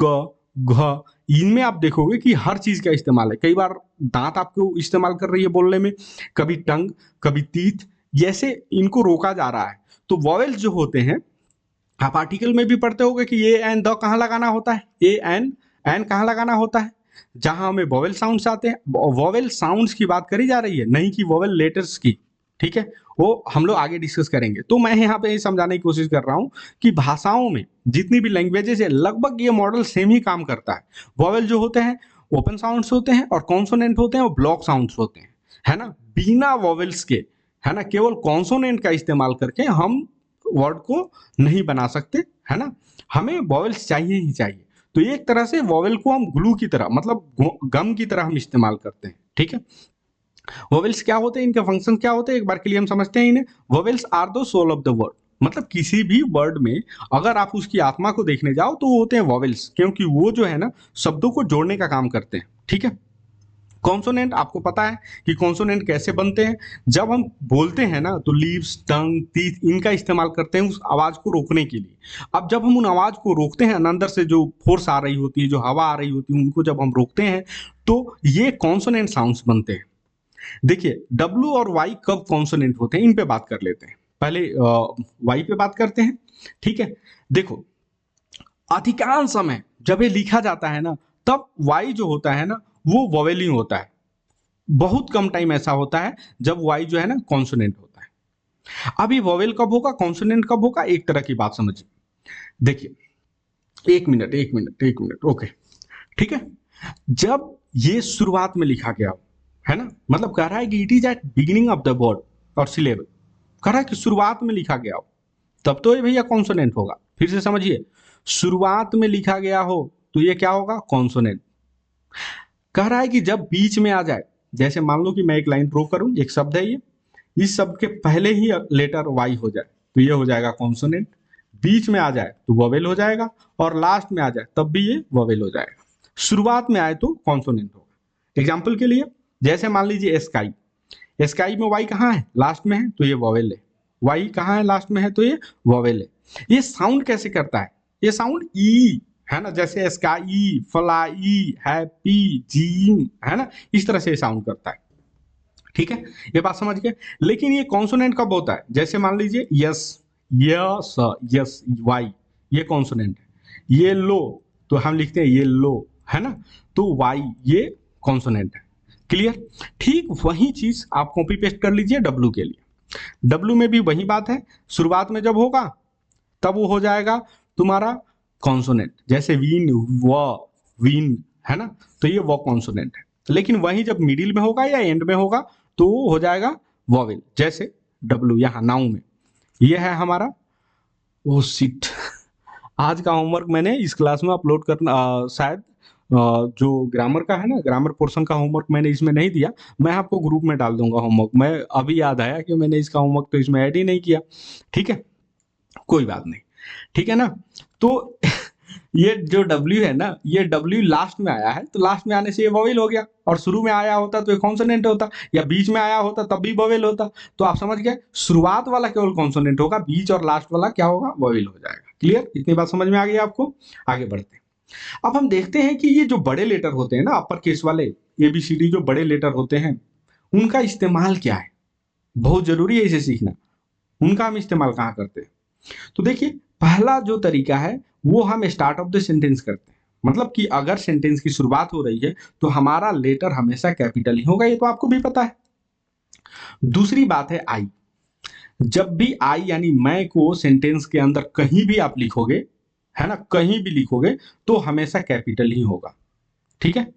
A: ग, घ, इनमें आप देखोगे कि हर चीज का इस्तेमाल है। कई बार दांत आपको इस्तेमाल कर रही है बोलने में, कभी टंग, कभी तीत, जैसे इनको रोका जा रहा है। तो वॉवेल्स जो होते हैं, आप आर्टिकल में भी पढ़ते होगे कि ए एन द कहाँ लगाना होता है, ए एन एन कहाँ लगाना होता है, जहां हमें वॉवेल साउंड्स आते हैं। वॉवेल साउंड्स की बात करी जा रही है, नहीं कि वॉवेल लेटर्स की, ठीक है। वो हम लोग आगे डिस्कस करेंगे। तो मैं यहाँ पे ये समझाने की कोशिश कर रहा हूँ कि भाषाओं में जितनी भी लैंग्वेजेस है, लगभग ये मॉडल सेम ही काम करता है। वॉवेल जो होते हैं ओपन साउंड्स होते हैं, और कॉन्सोनेंट होते हैं और ब्लॉक साउंड्स होते हैं, है ना। बिना वॉवेल्स के, है ना, केवल कॉन्सोनेंट का इस्तेमाल करके हम वर्ड को नहीं बना सकते, है ना। हमें वॉवेल्स चाहिए ही चाहिए। तो एक तरह से वॉवेल को हम ग्लू की तरह, मतलब गम की तरह हम इस्तेमाल करते हैं, ठीक है। वोवेल्स क्या होते हैं, इनके फंक्शन क्या होते हैं, एक बार के लिए हम समझते हैं इन्हें। Vowels are the soul of the word, मतलब किसी भी वर्ड में अगर आप उसकी आत्मा को देखने जाओ तो वो होते हैं वोवेल्स, क्योंकि वो जो है ना शब्दों को जोड़ने का काम करते हैं, ठीक है। कॉन्सोनेंट, आपको पता है कि कॉन्सोनेंट कैसे बनते हैं। जब हम बोलते हैं ना तो लीव्स, टंग, टीथ इनका इस्तेमाल करते हैं उस आवाज को रोकने के लिए। अब जब हम उन आवाज को रोकते हैं, अंदर से जो फोर्स आ रही होती है, जो हवा आ रही होती है, उनको जब हम रोकते हैं तो ये कॉन्सोनेंट साउंड्स बनते हैं। देखिए डब्ल्यू और वाई कब कॉन्सोनेंट होते हैं, इन पे बात कर लेते हैं। पहले वाई पे बात करते हैं, ठीक है। देखो अधिकांश समय जब ये लिखा जाता है ना, तब वाई जो होता है ना वो वोवेल ही होता है। बहुत कम टाइम ऐसा होता है जब वाई जो है ना कॉन्सोनेंट होता है। अब ये वोवेल कब होगा, कॉन्सोनेंट कब होगा, एक तरह की बात समझिए। देखिए एक मिनट ओके, ठीक है। जब ये शुरुआत में लिखा गया हो, है ना, मतलब कह रहा है कि it is at beginning of the word और सिलेबल, कह रहा है कि शुरुआत में लिखा गया हो, तब तो ये भैया कॉन्सोनेंट होगा। फिर से समझिए, शुरुआत में लिखा गया हो तो ये क्या होगा, कॉन्सोनेंट। कह रहा है कि जब बीच में आ जाए, जैसे मान लो कि मैं एक लाइन ड्रॉ करूं, एक शब्द है ये, इस शब्द के पहले ही लेटर वाई हो जाए तो ये हो जाएगा कॉन्सोनेंट, बीच में आ जाए तो वोवेल हो जाएगा, और लास्ट में आ जाए तब भी ये वोवेल हो जाएगा। शुरुआत में आए तो कॉन्सोनेंट होगा। एग्जाम्पल के लिए, जैसे मान लीजिए स्काई, स्काई में वाई कहाँ है, लास्ट में है तो ये वोवेल है। वाई कहाँ है, लास्ट में है तो ये वोवेल है। ये साउंड कैसे करता है, ये साउंड ई, है ना, जैसे स्काई, फ्लाई, हैप्पी, जीम, है ना, इस तरह से ये साउंड करता है, ठीक है। ये बात समझ गए। लेकिन ये कॉन्सोनेंट कब होता है, जैसे मान लीजिए यस, यस, यस, वाई, ये कॉन्सोनेंट है। ये लो तो हम लिखते हैं ये लो, है ना, तो वाई ये कॉन्सोनेंट है। क्लियर। ठीक वही चीज आप कॉपी पेस्ट कर लीजिए डब्ल्यू के लिए। डब्ल्यू में भी वही बात है, शुरुआत में जब होगा तब वो हो जाएगा तुम्हारा कॉन्सोनेंट, जैसे वीन, व, वीन, है ना, तो ये वो कॉन्सोनेंट है। लेकिन वही जब मिडिल में होगा या एंड में होगा तो वो हो जाएगा वॉवेल, जैसे डब्ल्यू यहाँ नाउ में। ये है हमारा, ओ शिट, आज का होमवर्क मैंने इस क्लास में अपलोड करना शायद जो ग्रामर का है ना, ग्रामर पोर्शन का होमवर्क मैंने इसमें नहीं दिया। मैं आपको ग्रुप में डाल दूंगा होमवर्क। मैं अभी याद आया कि मैंने इसका होमवर्क तो इसमें ऐड ही नहीं किया, ठीक है, कोई बात नहीं, ठीक है ना। तो ये जो W है ना, ये W लास्ट में आया है तो लास्ट में आने से ये वोवेल हो गया, और शुरू में आया होता तो ये कॉन्सोनेंट होता, या बीच में आया होता तब भी वोवेल होता। तो आप समझ गए, शुरुआत वाला केवल कॉन्सोनेंट होगा, बीच और लास्ट वाला क्या होगा, वोवेल हो जाएगा। क्लियर, इतनी बात समझ में आ गई आपको। आगे बढ़ते हैं। अब हम देखते हैं कि ये जो बड़े लेटर होते हैं ना, अपर केस वाले ABCD जो बड़े लेटर होते हैं, उनका इस्तेमाल क्या है, बहुत जरूरी है इसे सीखना। उनका हम इस्तेमाल कहाँ करते हैं, तो देखिए पहला जो तरीका है वो हम स्टार्ट ऑफ द सेंटेंस करते हैं। मतलब कि अगर सेंटेंस की शुरुआत हो रही है तो हमारा लेटर हमेशा कैपिटल ही होगा, ये तो आपको भी पता है। दूसरी बात है आई। जब भी आई यानी मैं को सेंटेंस के अंदर कहीं भी आप लिखोगे, है ना, कहीं भी लिखोगे तो हमेशा कैपिटल ही होगा, ठीक है।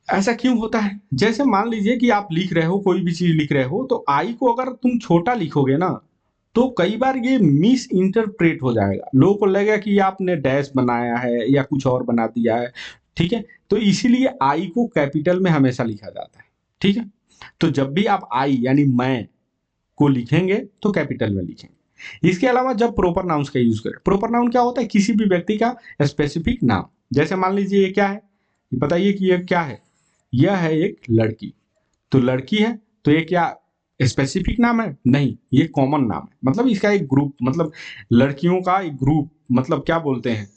A: ऐसा क्यों होता है, जैसे मान लीजिए कि आप लिख रहे हो, कोई भी चीज लिख रहे हो, तो आई को अगर तुम छोटा लिखोगे ना तो कई बार ये मिस इंटरप्रेट हो जाएगा, लोगों को लगेगा कि आपने डैश बनाया है या कुछ और बना दिया है, ठीक है। तो इसीलिए आई को कैपिटल में हमेशा लिखा जाता है, ठीक है। तो जब भी आप आई यानी मैं को लिखेंगे तो कैपिटल में लिखेंगे। इसके अलावा जब प्रोपर नाउन्स का यूज करें, प्रोपर नाउन क्या होता है, किसी भी व्यक्ति का स्पेसिफिक नाम। जैसे मान लीजिए ये क्या है, बताइए कि ये क्या है, यह है एक लड़की, तो लड़की है तो ये क्या स्पेसिफिक नाम है नहीं, ये कॉमन नाम है, मतलब इसका एक ग्रुप, मतलब लड़कियों का एक ग्रुप, मतलब क्या बोलते हैं,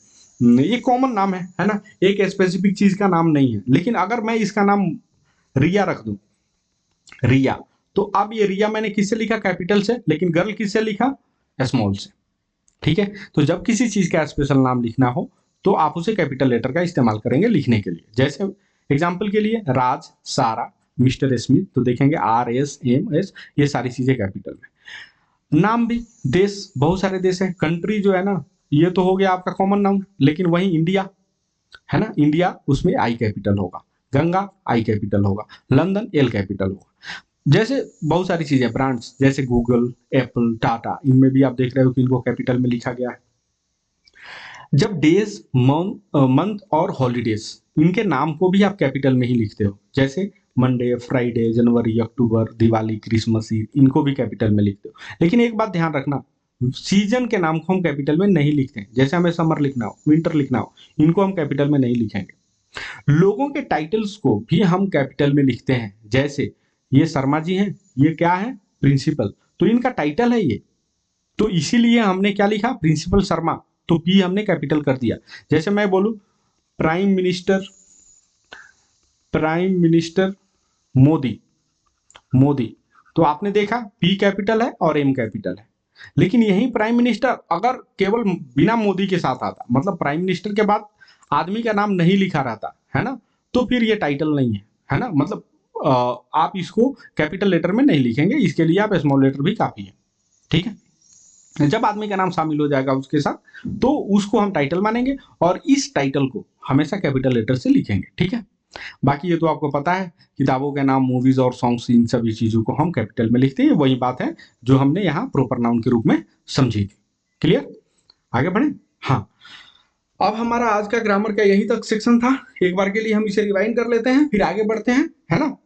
A: ये कॉमन नाम है ना, एक स्पेसिफिक चीज का नाम नहीं है। लेकिन अगर मैं इसका नाम रिया रख दूं, रिया, तो अब ये रिया मैंने किससे लिखा, कैपिटल से, लेकिन गर्ल किससे लिखा, स्मॉल से। ठीक है, तो जब किसी चीज का स्पेशल नाम लिखना हो तो आप उसे कैपिटल लेटर का इस्तेमाल करेंगे लिखने के लिए। जैसे एग्जाम्पल के लिए राज, सारा, मिस्टर स्मिथ, तो देखेंगे RSMS, ये सारी चीजें कैपिटल में। नाम भी, देश, बहुत सारे देश है, कंट्री जो है ना, ये तो हो गया आपका कॉमन नाउन, लेकिन वही इंडिया है ना, इंडिया उसमें आई कैपिटल होगा, गंगा आई कैपिटल होगा, लंदन एल कैपिटल होगा। जैसे बहुत सारी चीजें, ब्रांड्स जैसे गूगल, एप्पल, टाटा, इनमें भी आप देख रहे हो कि इनको कैपिटल में लिखा गया है। जब डेज, मंथ और हॉलीडेज, इनके नाम को भी आप कैपिटल में ही लिखते हो, जैसे मंडे, फ्राइडे, जनवरी, अक्टूबर, दिवाली, क्रिसमस ईद, इनको भी कैपिटल में लिखते हो। लेकिन एक बात ध्यान रखना, सीजन के नाम को हम कैपिटल में नहीं लिखते हैं। जैसे हमें समर लिखना हो, विंटर लिखना हो, इनको हम कैपिटल में नहीं लिखेंगे। लोगों के टाइटल्स को भी हम कैपिटल में लिखते हैं। जैसे ये शर्मा जी हैं, ये क्या है, प्रिंसिपल, तो इनका टाइटल है ये, तो इसीलिए हमने क्या लिखा, प्रिंसिपल शर्मा, तो पी हमने कैपिटल कर दिया। जैसे मैं बोलूं prime minister, prime minister Modi, Modi, तो आपने देखा पी कैपिटल है और एम कैपिटल है। लेकिन यही प्राइम मिनिस्टर अगर केवल बिना मोदी के साथ आता, मतलब प्राइम मिनिस्टर के बाद आदमी का नाम नहीं लिखा रहता है ना, तो फिर ये टाइटल नहीं है ना, मतलब आप इसको कैपिटल लेटर में नहीं लिखेंगे, इसके लिए आप स्मॉल लेटर भी काफी है। ठीक है, जब आदमी का नाम शामिल हो जाएगा उसके साथ, तो उसको हम टाइटल मानेंगे और इस टाइटल को हमेशा कैपिटल लेटर से लिखेंगे। ठीक है, बाकी ये तो आपको पता है, किताबों के नाम, मूवीज और सॉन्ग्स, इन सभी चीजों को हम कैपिटल में लिखते हैं। वही बात है जो हमने यहाँ प्रोपर नाउन के रूप में समझी थी। क्लियर, आगे बढ़े। हाँ, अब हमारा आज का ग्रामर का यही तक सेक्शन था। एक बार के लिए हम इसे रिवाइंड कर लेते हैं, फिर आगे बढ़ते हैं, है ना,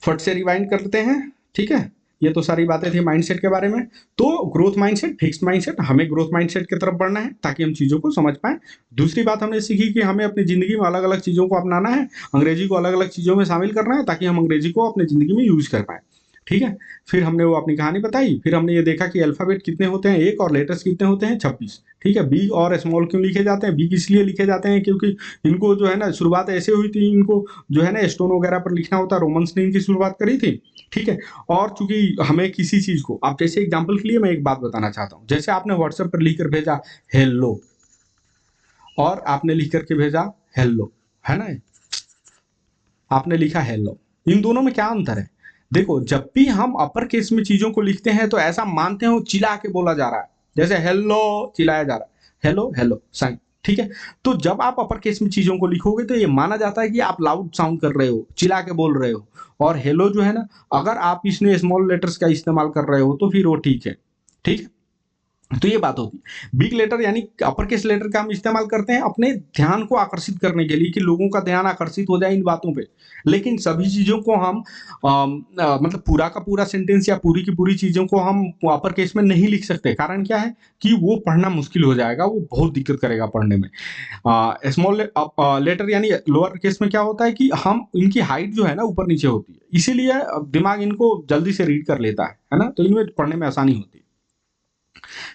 A: फट से रिवाइंड करते हैं। ठीक है, ये तो सारी बातें थी माइंडसेट के बारे में। तो ग्रोथ माइंडसेट, फिक्स्ड माइंडसेट, हमें ग्रोथ माइंडसेट की तरफ बढ़ना है ताकि हम चीज़ों को समझ पाएं। दूसरी बात हमने सीखी कि हमें अपनी ज़िंदगी में अलग अलग चीज़ों को अपनाना है, अंग्रेजी को अलग अलग चीज़ों में शामिल करना है ताकि हम अंग्रेजी को अपनी ज़िंदगी में यूज़ कर पाएँ। ठीक है, फिर हमने वो अपनी कहानी बताई, फिर हमने ये देखा कि अल्फ़ाबेट कितने होते हैं, एक, और लेटर्स कितने होते हैं, 26। ठीक है, बिग और स्मॉल क्यों लिखे जाते हैं, बिग इसलिए लिखे जाते हैं क्योंकि इनको जो है ना शुरुआत ऐसे हुई थी, इनको जो है ना स्टोन वगैरह पर लिखना होता, रोमन्स ने इनकी शुरुआत करी थी। ठीक है, और चूंकि हमें किसी चीज को, आप जैसे एग्जांपल के लिए मैं एक बात बताना चाहता हूं, जैसे आपने व्हाट्सएप पर लिख कर भेजा हेलो, और आपने लिख करके भेजा हेलो, है ना, आपने लिखा हेलो, इन दोनों में क्या अंतर है। देखो, जब भी हम अपर केस में चीजों को लिखते हैं तो ऐसा मानते हो चिल्ला के बोला जा रहा है, जैसे हेलो चिल्लाया जा रहा है, हेलो हेलो साइन। ठीक है, तो जब आप अपर केस में चीजों को लिखोगे तो ये माना जाता है कि आप लाउड साउंड कर रहे हो, चिल्ला के बोल रहे हो। और हेलो जो है ना, अगर आप इसमें स्मॉल लेटर्स का इस्तेमाल कर रहे हो तो फिर वो ठीक है। ठीक है, तो ये बात होती है। बिग लेटर यानी अपर केस लेटर का हम इस्तेमाल करते हैं अपने ध्यान को आकर्षित करने के लिए, कि लोगों का ध्यान आकर्षित हो जाए इन बातों पे। लेकिन सभी चीजों को हम मतलब पूरा का पूरा सेंटेंस या पूरी की पूरी चीजों को हम अपर केस में नहीं लिख सकते। कारण क्या है कि वो पढ़ना मुश्किल हो जाएगा, वो बहुत दिक्कत करेगा पढ़ने में। स्मॉल लेटर यानी लोअर केस में क्या होता है कि हम इनकी हाइट जो है ना ऊपर नीचे होती है, इसीलिए दिमाग इनको जल्दी से रीड कर लेता है ना, तो इनमें पढ़ने में आसानी होती है।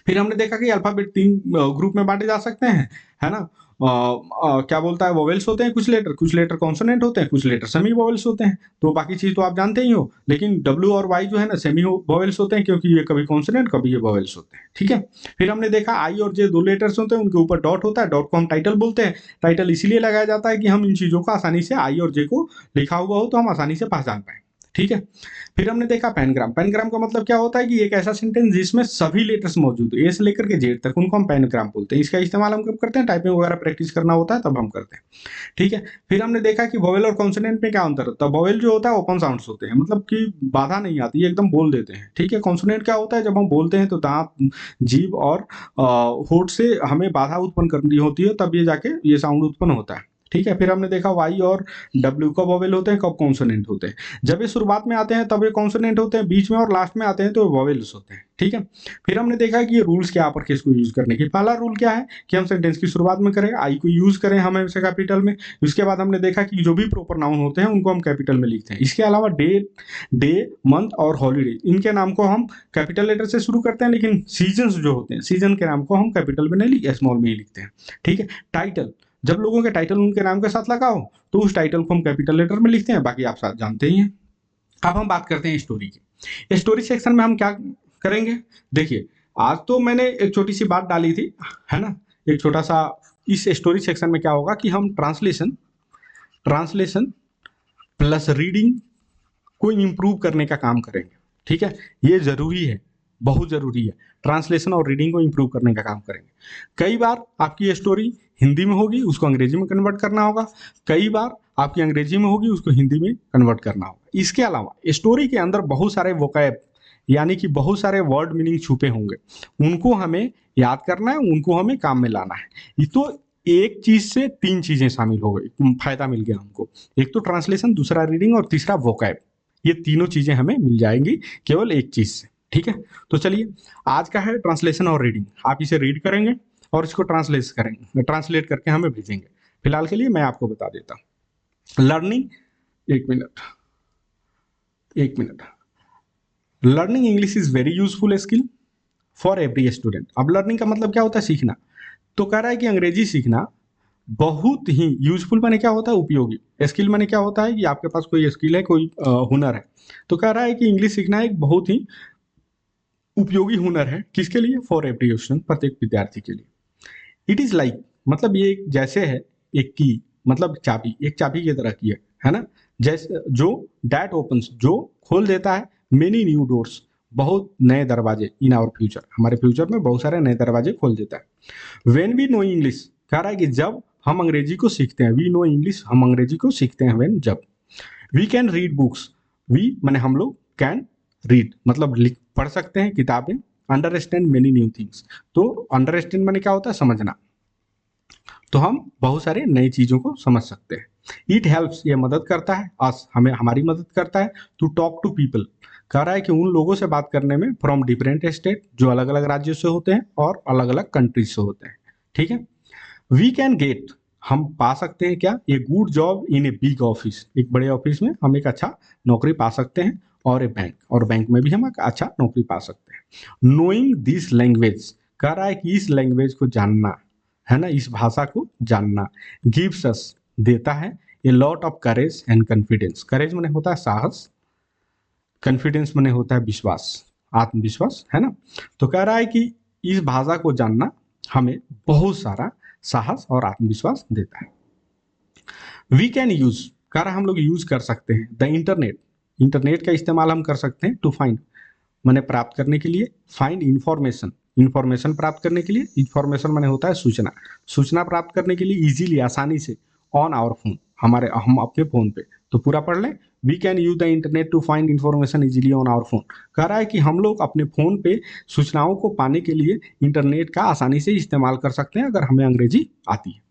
A: फिर हमने देखा कि अल्फाबेट 3 ग्रुप में बांटे जा सकते हैं, है ना। क्या बोलता है, वोवेल्स होते हैं कुछ लेटर कॉन्सोनेंट होते हैं, कुछ लेटर सेमी वोवेल्स होते हैं। तो बाकी चीज तो आप जानते ही हो, लेकिन डब्ल्यू और वाई जो है ना सेमी वोवेल्स होते हैं, क्योंकि ये कभी कॉन्सोनेंट कभी ये वोवेल्स होते हैं। ठीक है, फिर हमने देखा आई और जे 2 लेटर्स होते हैं, उनके ऊपर डॉट होता है, डॉट को हम टाइटल बोलते हैं। टाइटल इसीलिए लगाया जाता है कि हम इन चीजों को आसानी से, आई और जे को लिखा हुआ हो तो हम आसानी से पहचान पाए। ठीक है, फिर हमने देखा पैनग्राम। पैनग्राम का मतलब क्या होता है कि एक ऐसा सेंटेंस जिसमें सभी लेटर्स मौजूद है, ए से लेकर के जेड तक, उनको हम पैनग्राम बोलते हैं। इसका इस्तेमाल हम कब करते हैं, टाइपिंग वगैरह प्रैक्टिस करना होता है तब हम करते हैं। ठीक है, फिर हमने देखा कि वोवेल और कॉन्सोनेंट में क्या अंतर होता है। वोवेल जो होता है ओपन साउंड्स होते हैं, मतलब कि बाधा नहीं आती, ये एकदम बोल देते हैं। ठीक है, कॉन्सोनेंट क्या होता है, जब हम बोलते हैं तो दांत, जीभ और होठ से हमें बाधा उत्पन्न करनी होती है, तब ये जाके ये साउंड उत्पन्न होता है। ठीक है। फिर हमने देखा वाई और डब्ल्यू कब वोवेल होते हैं, कब कॉन्सोनेंट होते हैं। जब ये शुरुआत में आते हैं तब ये कॉन्सोनेंट होते हैं, बीच में और लास्ट में आते हैं तो वोवेल्स होते हैं, ठीक है। फिर हमने देखा कि ये रूल्स क्या अपर केस को यूज करने की। पहला रूल क्या है कि हम सेंटेंस की शुरुआत में करें, आई को यूज करें हम हमेशा कैपिटल में। उसके बाद हमने देखा कि जो भी प्रॉपर नाउन होते हैं उनको हम कैपिटल में लिखते हैं। इसके अलावा डे, मंथ और हॉलीडे, इनके नाम को हम कैपिटल लेटर से शुरू करते हैं, लेकिन सीजन्स जो होते हैं, सीजन के नाम को हम कैपिटल में नहीं, स्मॉल में ही लिखते हैं, ठीक है। टाइटल, जब लोगों के टाइटल उनके नाम के साथ लगा हो तो उस टाइटल को हम कैपिटल लेटर में लिखते हैं, बाकी आप साथ जानते ही हैं। अब हम बात करते हैं स्टोरी की। स्टोरी सेक्शन में हम क्या करेंगे, देखिए आज तो मैंने एक छोटी सी बात डाली थी, है ना, एक छोटा सा। इस स्टोरी सेक्शन में क्या होगा कि हम ट्रांसलेशन प्लस रीडिंग को इम्प्रूव करने का काम करेंगे, ठीक है। ये जरूरी है, बहुत जरूरी है, ट्रांसलेशन और रीडिंग को इम्प्रूव करने का काम करेंगे। कई बार आपकी स्टोरी हिंदी में होगी, उसको अंग्रेजी में कन्वर्ट करना होगा। कई बार आपकी अंग्रेजी में होगी, उसको हिंदी में कन्वर्ट करना होगा। इसके अलावा स्टोरी के अंदर बहुत सारे वोकैब, यानी कि बहुत सारे वर्ड मीनिंग छुपे होंगे, उनको हमें याद करना है, उनको हमें काम में लाना है। ये तो एक चीज से तीन चीजें शामिल हो गई, फायदा मिल गया हमको। एक तो ट्रांसलेशन, दूसरा रीडिंग और तीसरा वोकैब। ये तीनों चीजें हमें मिल जाएंगी केवल एक चीज से, ठीक है। तो चलिए, आज का है ट्रांसलेशन और रीडिंग। आप इसे रीड करेंगे और इसको ट्रांसलेट करके हमें भेजेंगे। फिलहाल के लिए मैं आपको बता देता हूँ लर्निंग। एक minute. Learning English is very useful skill for every student. अब लर्निंग का मतलब क्या होता है, सीखना। तो कह रहा है कि अंग्रेजी सीखना बहुत ही यूजफुल माने क्या होता है, उपयोगी। स्किल माने क्या होता है कि आपके पास कोई स्किल है, कोई हुनर है। तो कह रहा है कि इंग्लिश सीखना एक बहुत ही उपयोगी हुनर है, किसके लिए, फॉर एवरी स्टूडेंट, प्रत्येक विद्यार्थी के लिए। इट इज लाइक, मतलब ये एक जैसे है, एक की मतलब चाबी, एक चाबी की तरह की है ना। जैसे जो डैट ओपन्स, जो खोल देता है, मेनी न्यू डोर्स, बहुत नए दरवाजे, इन आवर फ्यूचर, हमारे फ्यूचर में बहुत सारे नए दरवाजे खोल देता है। वेन वी नो इंग्लिश, कह रहा है कि जब हम अंग्रेजी को सीखते हैं, वी नो इंग्लिश, हम अंग्रेजी को सीखते हैं। वेन, जब। We can read books, we माने हम लोग, कैन रीड मतलब पढ़ सकते हैं किताबें। अंडरस्टैंड मेनी न्यू थिंग्स, तो अंडरस्टैंड माने क्या होता है, समझना। तो हम बहुत सारे नई चीजों को समझ सकते हैं। इट हेल्प्स, ये मदद करता है, अस, हमें, हमारी मदद करता है, टू टॉक टू पीपल, कह रहा है कि उन लोगों से बात करने में, फ्रॉम डिफरेंट स्टेट, जो अलग अलग राज्यों से होते हैं और अलग अलग कंट्रीज से होते हैं, ठीक है। वी कैन गेट, हम पा सकते हैं क्या, a good job in a big office, एक बड़े ऑफिस में हम एक अच्छा नौकरी पा सकते हैं, और ए बैंक, और बैंक में भी हम एक अच्छा नौकरी पा सकते हैं। नोइंग दिस लैंग्वेज, कह रहा है कि इस लैंग्वेज को जानना, है ना, इस भाषा को जानना, गिव्स अस, देता है, a lot of courage and confidence. Courage माने होता है साहस, कॉन्फिडेंस माने होता है विश्वास, आत्मविश्वास, है ना। तो कह रहा है कि इस भाषा को जानना हमें बहुत सारा साहस और आत्मविश्वास देता है। वी कैन यूज, कह रहा है हम लोग यूज कर सकते हैं, द इंटरनेट, इंटरनेट का इस्तेमाल हम कर सकते हैं, टू फाइंड माने प्राप्त करने के लिए, फाइंड इंफॉर्मेशन, इंफॉर्मेशन प्राप्त करने के लिए, इंफॉर्मेशन माने होता है सूचना, सूचना प्राप्त करने के लिए, इजीली, आसानी से, ऑन आवर फोन, हमारे, हम अपने फोन पे। तो पूरा पढ़ लें, we can use the internet to find information easily on our phone. कह रहा है कि हम लोग अपने फोन पे सूचनाओं को पाने के लिए इंटरनेट का आसानी से इस्तेमाल कर सकते हैं, अगर हमें अंग्रेजी आती है।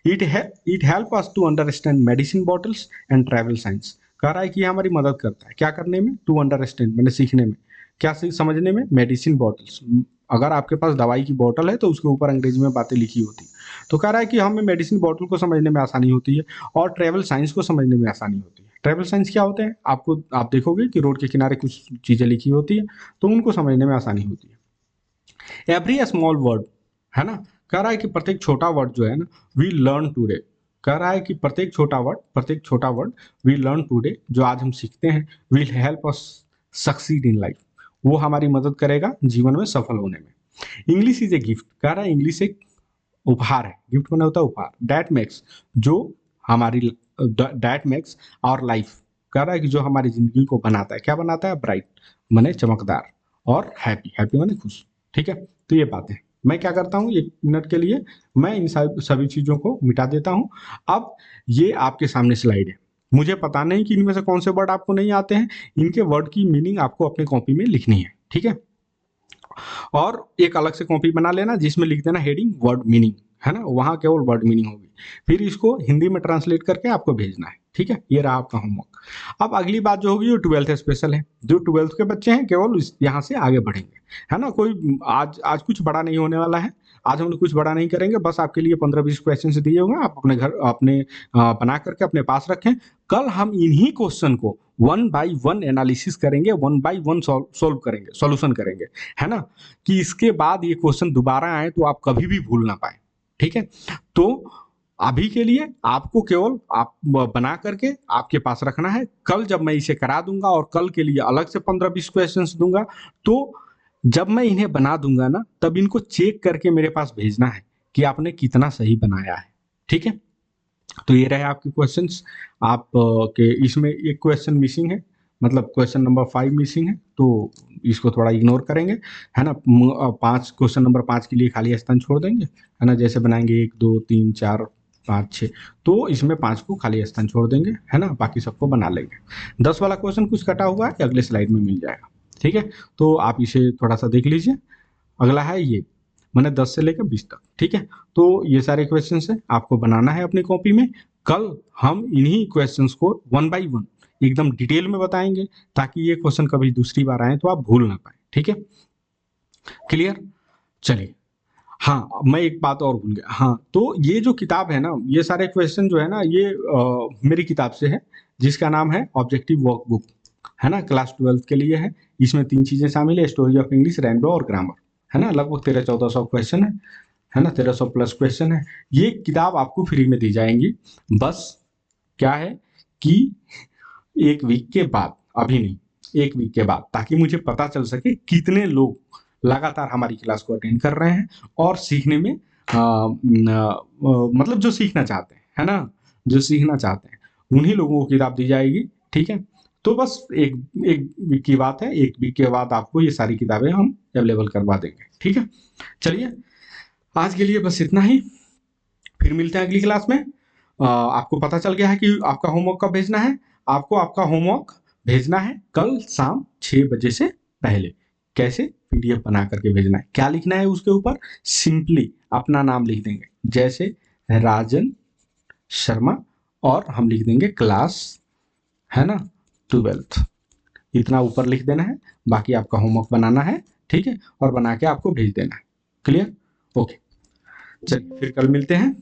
A: It help us to understand medicine bottles and travel science, कह रहा है कि हमारी मदद करता है क्या करने में, टू अंडरस्टैंड मैंने सीखने में, क्या समझने में, मेडिसिन बॉटल्स, अगर आपके पास दवाई की बोतल है तो उसके ऊपर अंग्रेजी में बातें लिखी होती है। तो कह रहा है कि हमें मेडिसिन बॉटल को समझने में आसानी होती है, और ट्रैवल साइंस को समझने में आसानी होती है। ट्रैवल साइंस क्या होते हैं, आपको, आप देखोगे कि रोड के किनारे कुछ चीजें लिखी होती है, तो उनको समझने में आसानी होती है। एवरी स्मॉल वर्ड, है ना, कह रहा है कि प्रत्येक छोटा वर्ड जो है ना, वी लर्न टूडे, कह रहा है कि प्रत्येक छोटा वर्ड वी लर्न टूडे, जो आज हम सीखते हैं, will help us succeed in life, वो हमारी मदद करेगा जीवन में सफल होने में। इंग्लिश इज ए गिफ्ट, कह रहा है इंग्लिश एक उपहार है, गिफ्ट माने होता है उपहार, डैट मेक्स, जो हमारी, डैट मेक्स आवर लाइफ, कह रहा है कि जो हमारी जिंदगी को बनाता है, क्या बनाता है, ब्राइट माने चमकदार, और हैप्पी, हैप्पी माने खुश, ठीक है। तो ये बातें मैं क्या करता हूँ, 1 मिनट के लिए मैं इन सभी चीजों को मिटा देता हूँ। अब ये आपके सामने स्लाइड है, मुझे पता नहीं कि इनमें से कौन से वर्ड आपको नहीं आते हैं, इनके वर्ड की मीनिंग आपको अपने कॉपी में लिखनी है, ठीक है। और एक अलग से कॉपी बना लेना, जिसमें लिख देना हेडिंग वर्ड मीनिंग, है ना, वहां केवल वर्ड मीनिंग होगी। फिर इसको हिंदी में ट्रांसलेट करके आपको भेजना है, ठीक है। ये रहा आपका होमवर्क। अब अगली बात जो होगी वो 12th स्पेशल है। जो 12th के बच्चे हैं केवल यहाँ से आगे बढ़ेंगे, है ना। कोई आज कुछ बड़ा नहीं होने वाला है। आज हम लोग कुछ बड़ा नहीं करेंगे, बस आपके लिए 15-20 क्वेश्चन दिए होंगे, आप अपने घर अपने बना करके अपने पास रखें। कल हम इन्हीं क्वेश्चन को 1 बाय 1 एनालिसिस करेंगे, 1 बाय 1 सॉल्व करेंगे, सॉल्यूशन करेंगे, है ना, कि इसके बाद ये क्वेश्चन दोबारा आए तो आप कभी भी भूल ना पाए, ठीक है। तो अभी के लिए आपको केवल आप बना करके आपके पास रखना है। कल जब मैं इसे करा दूंगा और कल के लिए अलग से 15-20 क्वेश्चंस दूंगा, तो जब मैं इन्हें बना दूंगा ना, तब इनको चेक करके मेरे पास भेजना है कि आपने कितना सही बनाया है, ठीक है। तो ये रहे आपके क्वेश्चंस। आप के इसमें एक क्वेश्चन मिसिंग है, मतलब क्वेश्चन नंबर 5 मिसिंग है, तो इसको थोड़ा इग्नोर करेंगे, है ना। 5 क्वेश्चन नंबर 5 के लिए खाली स्थान छोड़ देंगे, है ना। जैसे बनाएंगे 1 2 3 4 5 6, तो इसमें 5 को खाली स्थान छोड़ देंगे, है ना। बाकी सबको बना लेंगे। 10 वाला क्वेश्चन कुछ कटा हुआ है, अगले स्लाइड में मिल जाएगा, ठीक है। तो आप इसे थोड़ा सा देख लीजिए। अगला है ये, मैंने 10 से लेकर 20 तक, ठीक है। तो ये सारे क्वेश्चन है, आपको बनाना है अपनी कॉपी में। कल हम इन्हीं क्वेश्चंस को 1 बाय 1 एकदम डिटेल में बताएंगे, ताकि ये क्वेश्चन कभी दूसरी बार आए तो आप भूल ना पाए, ठीक है। क्लियर? चलिए, हाँ, मैं एक बात और भूल गया। हाँ, तो ये जो किताब है ना, ये सारे क्वेश्चन जो है ना, ये मेरी किताब से है, जिसका नाम है ऑब्जेक्टिव वर्कबुक, है ना। क्लास 12 के लिए है। इसमें 3 चीजें शामिल है, स्टोरी ऑफ इंग्लिश, रेनबो और ग्रामर, है ना। लगभग 1300-1400 क्वेश्चन है ना, 1300 प्लस क्वेश्चन है। ये किताब आपको फ्री में दी जाएंगी। बस क्या है कि 1 वीक के बाद, अभी नहीं, 1 वीक के बाद, ताकि मुझे पता चल सके कितने लोग लगातार हमारी क्लास को अटेंड कर रहे हैं और सीखने में मतलब जो सीखना चाहते हैं, है ना, जो सीखना चाहते हैं, उन्हीं लोगों को किताब दी जाएगी, ठीक है। तो बस एक वीक की बात है, 1 वीक के बाद आपको ये सारी किताबें हम अवेलेबल करवा देंगे, ठीक है। चलिए, आज के लिए बस इतना ही। फिर मिलते हैं अगली क्लास में। आपको पता चल गया है कि आपका होमवर्क कब भेजना है। आपको आपका होमवर्क भेजना है कल शाम 6 बजे से पहले। कैसे? पीडीएफ बना करके भेजना है। क्या लिखना है उसके ऊपर? सिंपली अपना नाम लिख देंगे, जैसे राजन शर्मा, और हम लिख देंगे क्लास, है ना, 12th। इतना ऊपर लिख देना है। बाकी आपका होमवर्क बनाना है, ठीक है, और बना के आपको भेज देना है। क्लियर? ओके, चलिए फिर कल मिलते हैं।